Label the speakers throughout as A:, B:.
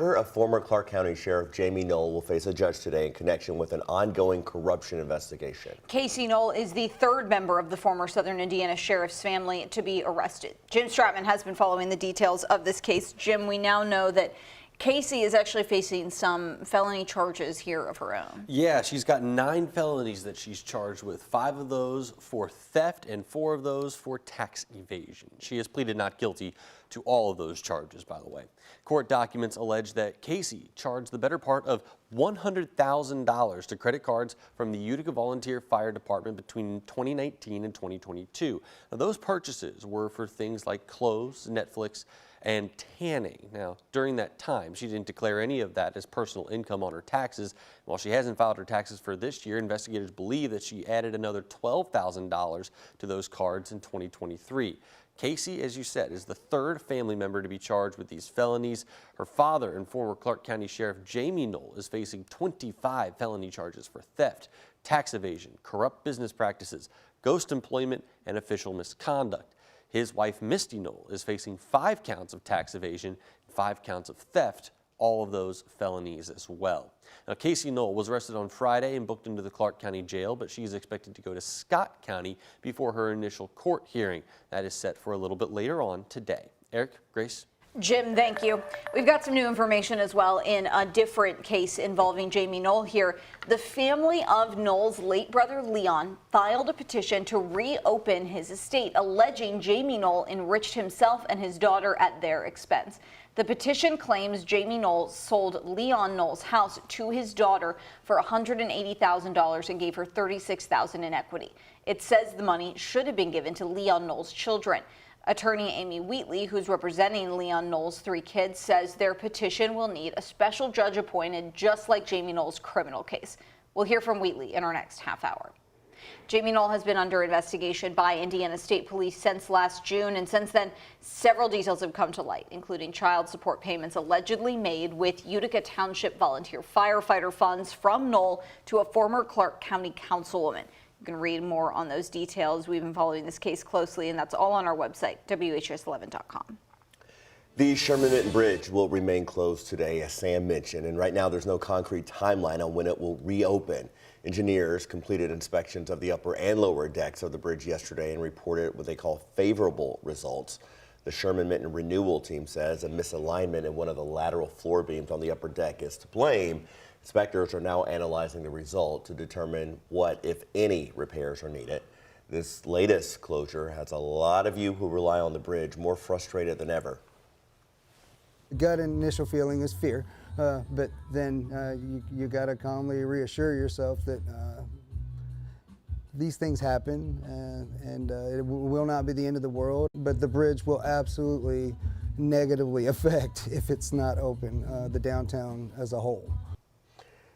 A: A former Clark County Sheriff Jamie Null will face a judge today in connection with an ongoing corruption investigation.
B: Casey Null is the third member of the former Southern Indiana Sheriff's family to be arrested. Jim Stratman has been following the details of this case. Jim, we now know that Casey is actually facing some felony charges here of her own.
C: Yeah, she's got 9 felonies that she's charged with, 5 of those for theft and 4 of those for tax evasion. She has pleaded not guilty to all of those charges, by the way. Court documents allege that Casey charged the better part of $100,000 to credit cards from the Utica Volunteer Fire Department between 2019 and 2022. Now, those purchases were for things like clothes, Netflix, and tanning. Now, during that time, she didn't declare any of that as personal income on her taxes. While she hasn't filed her taxes for this year, investigators believe that she added another $12,000 to those cards in 2023. Casey, as you said, is the third family member to be charged with these felonies. Her father and former Clark County Sheriff Jamie Null is facing 25 felony charges for theft, tax evasion, corrupt business practices, ghost employment, and official misconduct. His wife, Misty Null, is facing 5 counts of tax evasion, 5 counts of theft, all of those felonies as well. Now, Casey Null was arrested on Friday and booked into the Clark County Jail, but she's expected to go to Scott County before her initial court hearing. That is set for a little bit later on today. Eric, Grace?
B: Jim, thank you. We've got some new information as well in a different case involving Jamie Null here. The family of Null's late brother Leon filed a petition to reopen his estate, alleging Jamie Null enriched himself and his daughter at their expense. The petition claims Jamie Null sold Leon Null's house to his daughter for $180,000 and gave her $36,000 in equity. It says the money should have been given to Leon Null's children. Attorney Amy Wheatley, who's representing Leon Null's 3 kids, says their petition will need a special judge appointed, just like Jamie Null's criminal case. We'll hear from Wheatley in our next half hour. Jamie Null has been under investigation by Indiana State Police since last June, and since then, several details have come to light, including child support payments allegedly made with Utica Township volunteer firefighter funds from Null to a former Clark County councilwoman. You can read more on those details. We've been following this case closely, and that's all on our website, WHAS11.com.
A: The Sherman Bridge will remain closed today, as Sam mentioned, and right now there's no concrete timeline on when it will reopen. Engineers completed inspections of the upper and lower decks of the bridge yesterday and reported what they call favorable results. The Sherman Minton renewal team says a misalignment in one of the lateral floor beams on the upper deck is to blame. Inspectors are now analyzing the result to determine what, if any, repairs are needed. This latest closure has a lot of you who rely on the bridge more frustrated than ever.
D: Gut initial feeling is fear, but then you got to calmly reassure yourself that these things happen and it will not be the end of the world, but the bridge will absolutely negatively affect, if it's not open, the downtown as a whole.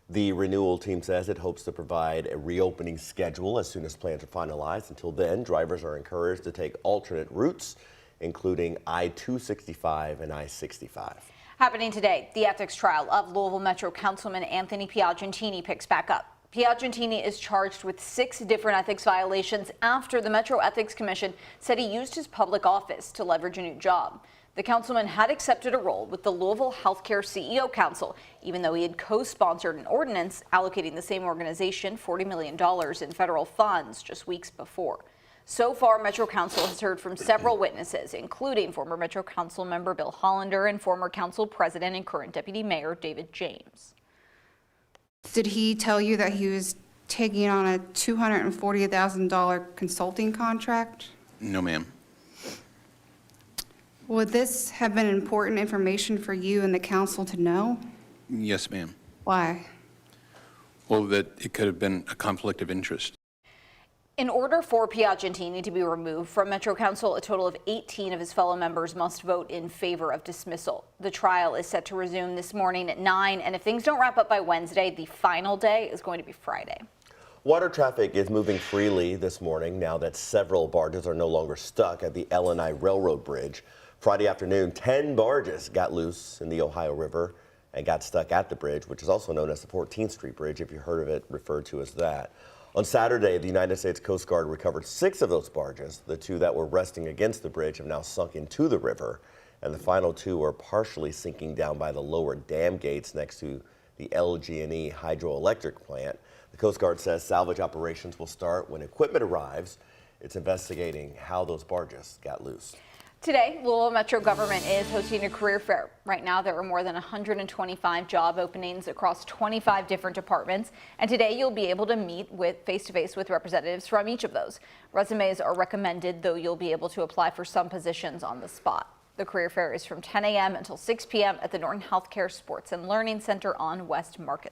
A: The renewal team says it hopes to provide a reopening schedule as soon as plans are finalized. Until then, drivers are encouraged to take alternate routes, including I-265 and I-65.
B: Happening today, the ethics trial of Louisville Metro Councilman Anthony Piagentini picks back up. Piagentini is charged with 6 different ethics violations after the Metro Ethics Commission said he used his public office to leverage a new job. The councilman had accepted a role with the Louisville Healthcare CEO Council, even though he had co-sponsored an ordinance allocating the same organization $40 million in federal funds just weeks before. So far, Metro Council has heard from several witnesses, including former Metro Council member Bill Hollander and former Council President and current Deputy Mayor David James.
E: Did he tell you that he was taking on a $240,000 consulting contract?
F: No, ma'am.
E: Would this have been important information for you and the council to know?
F: Yes, ma'am.
E: Why?
F: Well, that it could have been a conflict of interest.
B: In order for Piagentini to be removed from Metro Council, a total of 18 of his fellow members must vote in favor of dismissal. The trial is set to resume this morning at 9, and if things don't wrap up by Wednesday, the final day is going to be Friday.
A: Water traffic is moving freely this morning now that several barges are no longer stuck at the L&I Railroad Bridge. Friday afternoon, 10 barges got loose in the Ohio River and got stuck at the bridge, which is also known as the 14th Street Bridge, if you heard of it referred to as that. On Saturday, the United States Coast Guard recovered 6 of those barges. The 2 that were resting against the bridge have now sunk into the river, and the final 2 are partially sinking down by the lower dam gates next to the LG&E hydroelectric plant. The Coast Guard says salvage operations will start when equipment arrives. It's investigating how those barges got loose.
B: Today, Louisville Metro government is hosting a career fair. Right now, there are more than 125 job openings across 25 different departments. And today, you'll be able to meet face-to-face with representatives from each of those. Resumes are recommended, though you'll be able to apply for some positions on the spot. The career fair is from 10 a.m. until 6 p.m. at the Norton Healthcare Sports and Learning Center on West Market